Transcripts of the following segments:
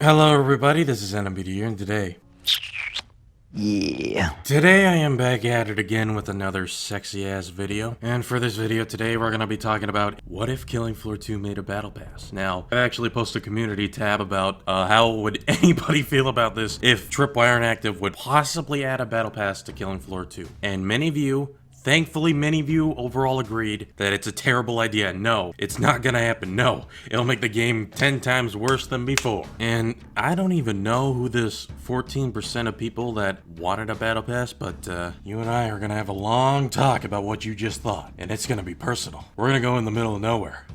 Hello everybody, this is N.M.P.D here, and Today I am back at it again with another sexy ass video. And for this video today we're gonna be talking about what if Killing Floor 2 made a battle pass. Now, I actually posted a community tab about how would anybody feel about this if Tripwire Interactive would possibly add a battle pass to Killing Floor 2. And many of you, thankfully, many of you overall agreed that it's a terrible idea. No, it's not gonna happen. No, it'll make the game 10 times worse than before. And I don't even know who this 14% of people that wanted a battle pass, but you and I are gonna have a long talk about what you just thought. And it's gonna be personal. We're gonna go in the middle of nowhere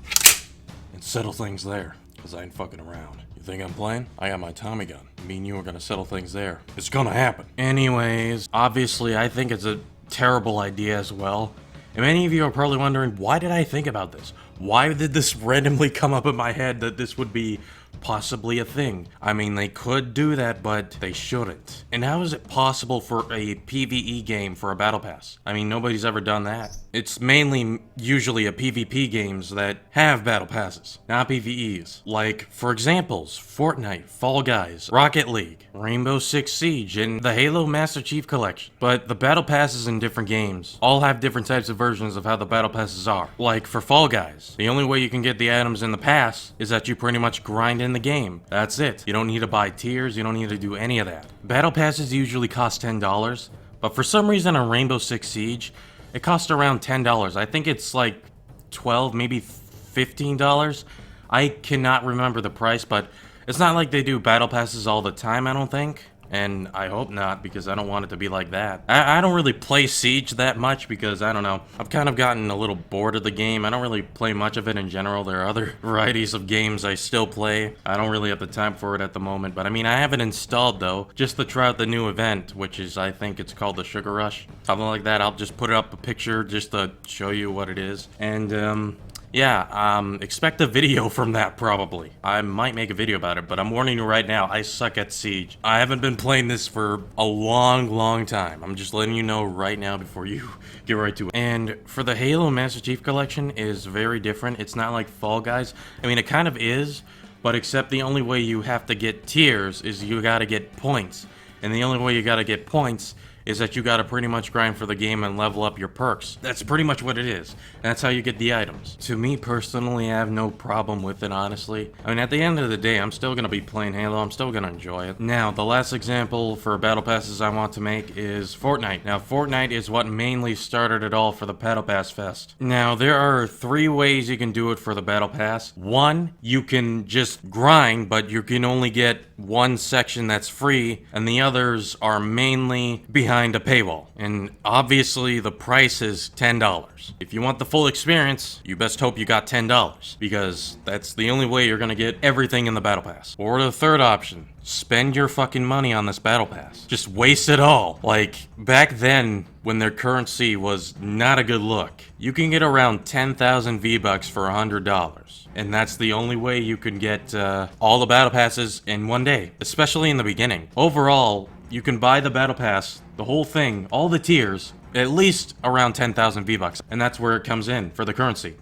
and settle things there, because I ain't fucking around. You think I'm playing? I got my Tommy gun. Me and you are gonna settle things there. It's gonna happen. Anyways, obviously I think it's a terrible idea as well. And many of you are probably wondering, why did I think about this? Why did this randomly come up in my head that this would be possibly a thing? I mean, they could do that, but they shouldn't. And how is it possible for a PvE game for a battle pass? I mean, nobody's ever done that. It's mainly usually a PvP games that have battle passes, not PvEs. Like, for examples, Fortnite, Fall Guys, Rocket League, Rainbow Six Siege, and the Halo Master Chief Collection. But the battle passes in different games all have different types of versions of how the battle passes are. Like for Fall Guys, the only way you can get the items in the pass is that you pretty much grind in the game. That's it. You don't need to buy tiers, you don't need to do any of that. Battle passes usually cost $10, but for some reason on Rainbow Six Siege, it costs around $10. I think it's like $12, maybe $15. I cannot remember the price, but it's not like they do battle passes all the time, I don't think. And I hope not, because I don't want it to be like that. I don't really play Siege that much because, I don't know, I've kind of gotten a little bored of the game. I don't really play much of it in general. There are other varieties of games I still play. I don't really have the time for it at the moment. But I mean, I have it installed though, just to try out the new event, which is, I think it's called the Sugar Rush. Something like that. I'll just put up a picture just to show you what it is. And, yeah, expect a video from that probably. I might make a video about it, but I'm warning you right now, I suck at Siege. I haven't been playing this for a long time. I'm just letting you know right now before you get right to it. And for the Halo Master Chief Collection is very different. It's not like Fall Guys. I mean, it kind of is, but except the only way you have to get tiers is you gotta get points. And the only way you gotta get points is that you gotta pretty much grind for the game and level up your perks. That's pretty much what it is. That's how you get the items. To me personally, I have no problem with it, honestly. I mean, at the end of the day, I'm still gonna be playing Halo, I'm still gonna enjoy it. Now, the last example for battle passes I want to make is Fortnite. Now, Fortnite is what mainly started it all for the Battle Pass Fest. Now, there are 3 ways you can do it for the Battle Pass. One, you can just grind, but you can only get one section that's free, and the others are mainly behind a paywall. And obviously the price is $10. If you want the full experience, you best hope you got $10, because that's the only way you're gonna get everything in the battle pass. Or the third option, spend your fucking money on this battle pass. Just waste it all. Like, back then, when their currency was not a good look, you can get around 10,000 V-Bucks for $100. And that's the only way you can get all the battle passes in one day, especially in the beginning. Overall, you can buy the battle pass, the whole thing, all the tiers, at least around 10,000 V-Bucks. And that's where it comes in for the currency.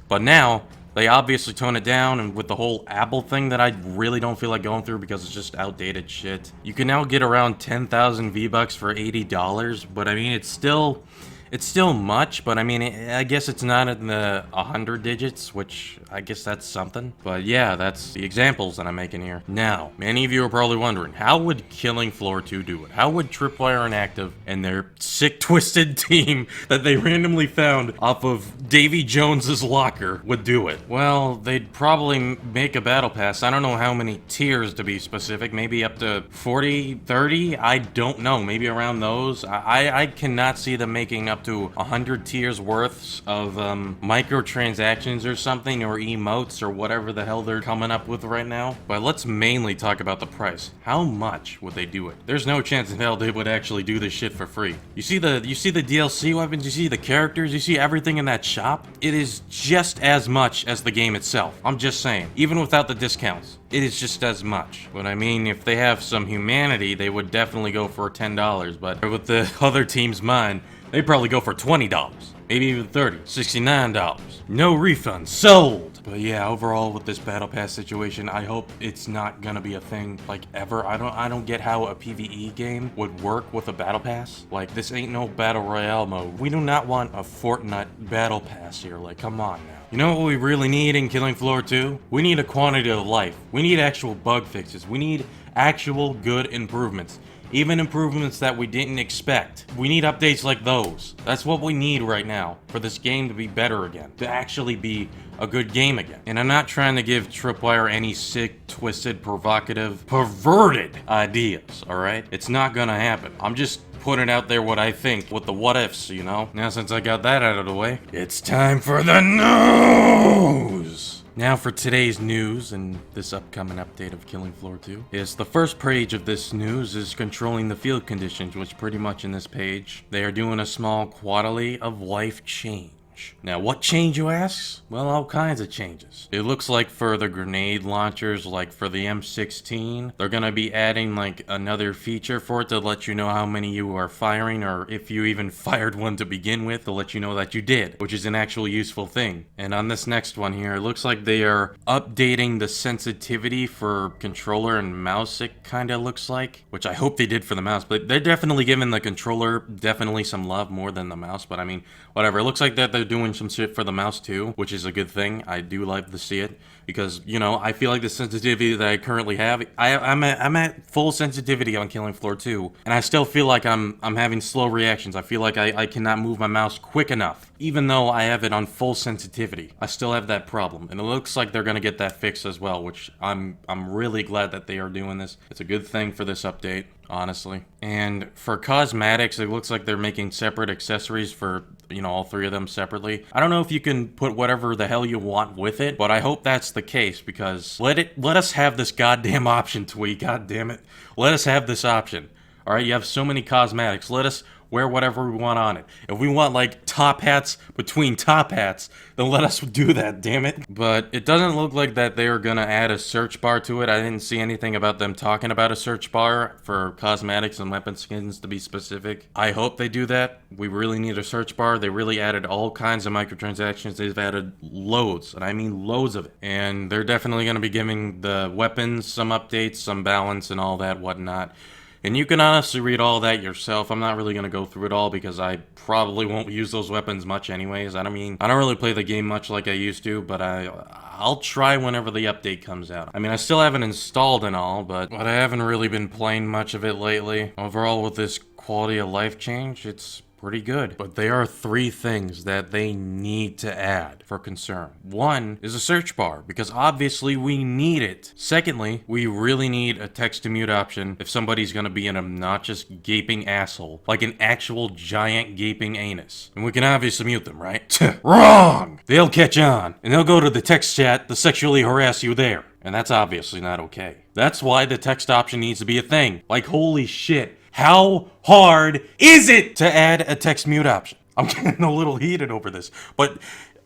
But now, they obviously tone it down, and with the whole Apple thing that I really don't feel like going through because it's just outdated shit. You can now get around 10,000 V-Bucks for $80, but I mean, it's still much, but I mean, I guess it's not in the 100 digits, which I guess that's something. But yeah, that's the examples that I'm making here. Now, many of you are probably wondering, how would Killing Floor 2 do it? How would Tripwire Interactive and their sick, twisted team that they randomly found off of Davy Jones's locker would do it? Well, they'd probably make a battle pass. I don't know how many tiers to be specific, maybe up to 40, 30? I don't know, maybe around those. I cannot see them making up to 100 tiers worth of microtransactions or something, or emotes, or whatever the hell they're coming up with right now. But let's mainly talk about the price. How much would they do it? There's no chance in hell they would actually do this shit for free. You see the DLC weapons, you see the characters, you see everything in that shop? It is just as much as the game itself. I'm just saying, even without the discounts. It is just as much. But I mean, if they have some humanity, they would definitely go for $10, but with the other team's mind, they'd probably go for $20, maybe even $30, $69. No refunds, sold. But yeah, overall with this battle pass situation, I hope it's not gonna be a thing like ever. I don't get how a PvE game would work with a battle pass. Like, this ain't no battle royale mode. We do not want a Fortnite battle pass here. Like, come on now. You know what we really need in Killing Floor 2? We need a quantity of life. We need actual bug fixes. We need actual good improvements. Even improvements that we didn't expect. We need updates like those. That's what we need right now for this game to be better again. To actually be a good game again. And I'm not trying to give Tripwire any sick, twisted, provocative, perverted ideas, alright? It's not gonna happen. I'm just putting out there what I think with the what ifs, you know? Now since I got that out of the way, it's time for the news! Now for today's news and this upcoming update of Killing Floor 2 is the first page of this news is controlling the field conditions, which pretty much in this page, they are doing a small quality of life change. Now, what change, you ask? Well, all kinds of changes. It looks like for the grenade launchers, like for the M16, they're gonna be adding like another feature for it to let you know how many you are firing, or if you even fired one to begin with, to let you know that you did, which is an actual useful thing. And on this next one here, it looks like they are updating the sensitivity for controller and mouse, it kinda looks like, which I hope they did for the mouse, but they're definitely giving the controller definitely some love more than the mouse, but I mean, whatever. It looks like that they're doing some shit for the mouse too, which is a good thing. I do like to see it because, you know, I feel like the sensitivity that I currently have, I'm at full sensitivity on Killing Floor 2, and I still feel like I'm having slow reactions. I feel like I cannot move my mouse quick enough, even though I have it on full sensitivity. I still have that problem, and it looks like they're gonna get that fixed as well, which I'm really glad that they are doing this. It's a good thing for this update, honestly. And for cosmetics, it looks like they're making separate accessories for, you know, all three of them separately. I don't know if you can put whatever the hell you want with it, but I hope that's the case, because let us have this goddamn option, Twee, god damn it. Let us have this option. Alright, you have so many cosmetics, let us wear whatever we want on it. If we want, like, top hats between top hats, then let us do that, damn it. But it doesn't look like that they're gonna add a search bar to it. I didn't see anything about them talking about a search bar for cosmetics and weapon skins, to be specific. I hope they do that. We really need a search bar. They really added all kinds of microtransactions. They've added loads, and I mean loads of it. And they're definitely gonna be giving the weapons some updates, some balance, and all that whatnot. And you can honestly read all that yourself. I'm not really going to go through it all because I probably won't use those weapons much anyways. I don't really play the game much like I used to, but I'll try whenever the update comes out. I mean, I still haven't installed and all, but I haven't really been playing much of it lately. Overall, with this quality of life change, it's pretty good. But there are three things that they need to add for concern. One is a search bar, because obviously we need it. Secondly, we really need a text-to-mute option if somebody's gonna be an obnoxious gaping asshole, like an actual giant gaping anus. And we can obviously mute them, right? Wrong! They'll catch on, and they'll go to the text chat to sexually harass you there. And that's obviously not okay. That's why the text option needs to be a thing. Like, holy shit. How hard is it to add a text mute option? I'm getting a little heated over this, but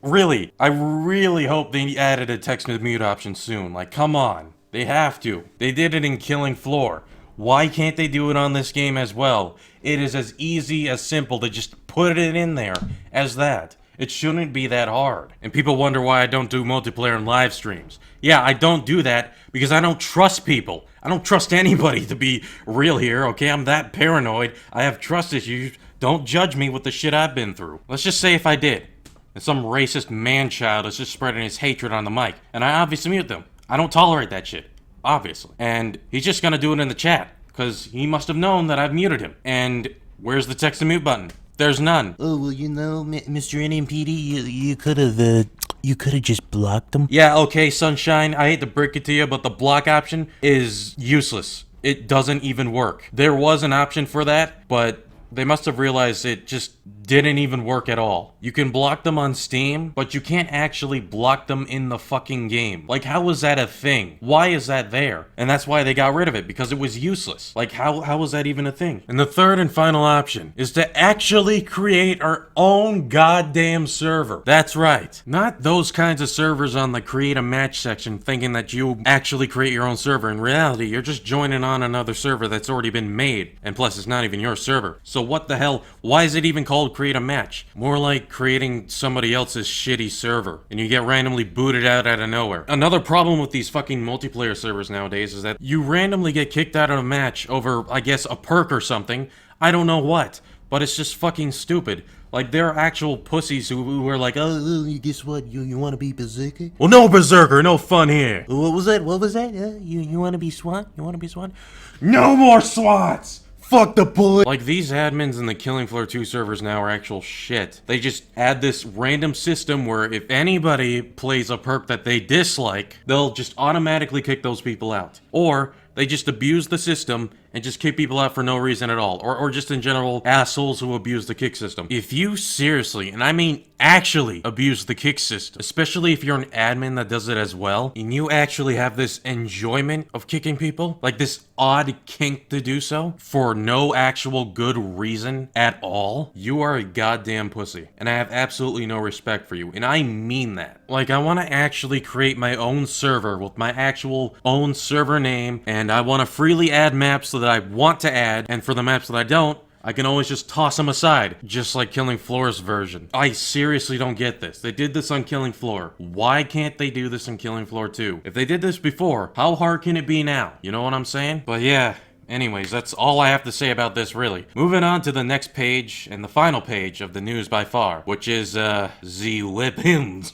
really, I really hope they added a text mute option soon. Like, come on. They have to. They did it in Killing Floor. Why can't they do it on this game as well? It is as easy as simple to just put it in there as that. It shouldn't be that hard. And people wonder why I don't do multiplayer and live streams. Yeah, I don't do that because I don't trust people. I don't trust anybody, to be real here, okay? I'm that paranoid. I have trust issues. Don't judge me with the shit I've been through. Let's just say if I did, and some racist man-child is just spreading his hatred on the mic, and I obviously mute them. I don't tolerate that shit, obviously. And he's just gonna do it in the chat, because he must have known that I've muted him. And where's the text to mute button? There's none. Oh, well, you know, Mr. N.M.P.D, you could have just blocked them. Yeah, okay, Sunshine, I hate to break it to you, but the block option is useless. It doesn't even work. There was an option for that, but they must have realized it just didn't even work at all. You can block them on Steam, but you can't actually block them in the fucking game. Like, how is that a thing? Why is that there? And that's why they got rid of it, because it was useless. Like, how was that even a thing? And the third and final option is to actually create our own goddamn server. That's right. Not those kinds of servers on the create a match section thinking that you actually create your own server. In reality, you're just joining on another server that's already been made. And plus, it's not even your server. So what the hell? Why is it even called called create a match. More like creating somebody else's shitty server, and you get randomly booted out of nowhere. Another problem with these fucking multiplayer servers nowadays is that you randomly get kicked out of a match over, I guess, a perk or something. I don't know what, but it's just fucking stupid. Like, there are actual pussies who are like, Oh, guess what? You want to be berserker? well, no berserker, no fun here. What was that? What was that? You want to be SWAT? You want to be SWAT? No more SWATs! Fuck the bullet! Like, these admins in the Killing Floor 2 servers now are actual shit. They just add this random system where if anybody plays a perk that they dislike, they'll just automatically kick those people out. Or they just abuse the system and just kick people out for no reason at all. Or just in general, assholes who abuse the kick system. If you seriously, and I mean actually, abuse the kick system, especially if you're an admin that does it as well, and you actually have this enjoyment of kicking people, like this odd kink to do so, for no actual good reason at all, you are a goddamn pussy. And I have absolutely no respect for you. And I mean that. Like, I want to actually create my own server with my actual own server name, and I want to freely add maps that I want to add, and for the maps that I don't, I can always just toss them aside, just like Killing Floor's version. I seriously don't get this. They did this on Killing Floor. Why can't they do this in Killing Floor 2? If they did this before, how hard can it be now? You know what I'm saying? But yeah. Anyways, that's all I have to say about this, really. Moving on to the next page, and the final page of the news by far, which is, the weapons.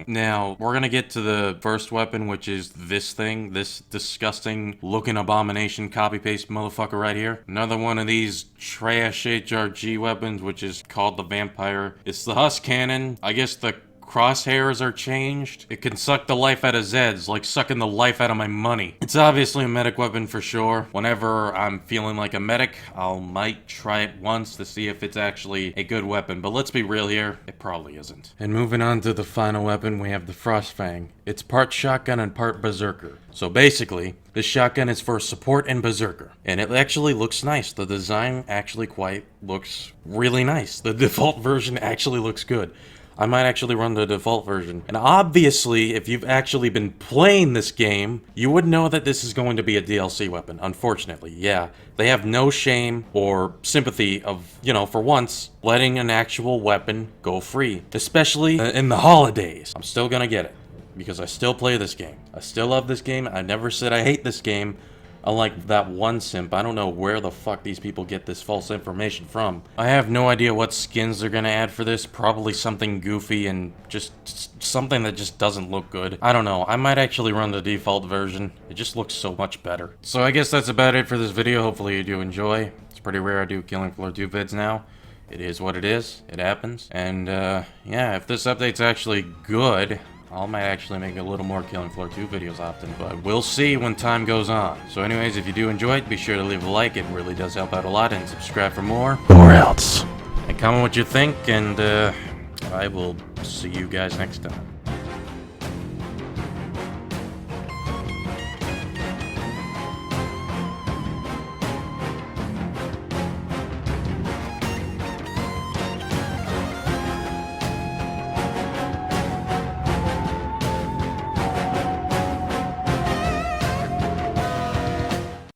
Now, we're gonna get to the first weapon, which is this thing, this disgusting looking abomination copy-paste motherfucker right here. Another one of these trash HRG weapons, which is called the Vampire. It's the Husk Cannon. I guess the crosshairs are changed. It can suck the life out of Zeds, like sucking the life out of my money. It's obviously a medic weapon for sure. Whenever I'm feeling like a medic, might try it once to see if it's actually a good weapon. But let's be real here, it probably isn't. And moving on to the final weapon, we have the Frostfang. It's part shotgun and part berserker. So basically, this shotgun is for support and berserker. And it actually looks nice. The design actually looks really nice. The default version actually looks good. I might actually run the default version. And obviously, if you've actually been playing this game, you would know that this is going to be a DLC weapon, unfortunately. Yeah, they have no shame or sympathy of, you know, for once, letting an actual weapon go free. Especially in the holidays. I'm still gonna get it, because I still play this game. I still love this game. I never said I hate this game. Unlike that one simp, I don't know where the fuck these people get this false information from. I have no idea what skins they're gonna add for this. Probably something goofy and just something that just doesn't look good. I don't know. I might actually run the default version. It just looks so much better. So I guess that's about it for this video. Hopefully you do enjoy. It's pretty rare I do Killing Floor 2 vids now. It is what it is. It happens. And yeah, if this update's actually good, I might actually make a little more Killing Floor 2 videos often, but we'll see when time goes on. So anyways, if you do enjoy it, be sure to leave a like. It really does help out a lot, and subscribe for more. Or else. And comment what you think, and I will see you guys next time.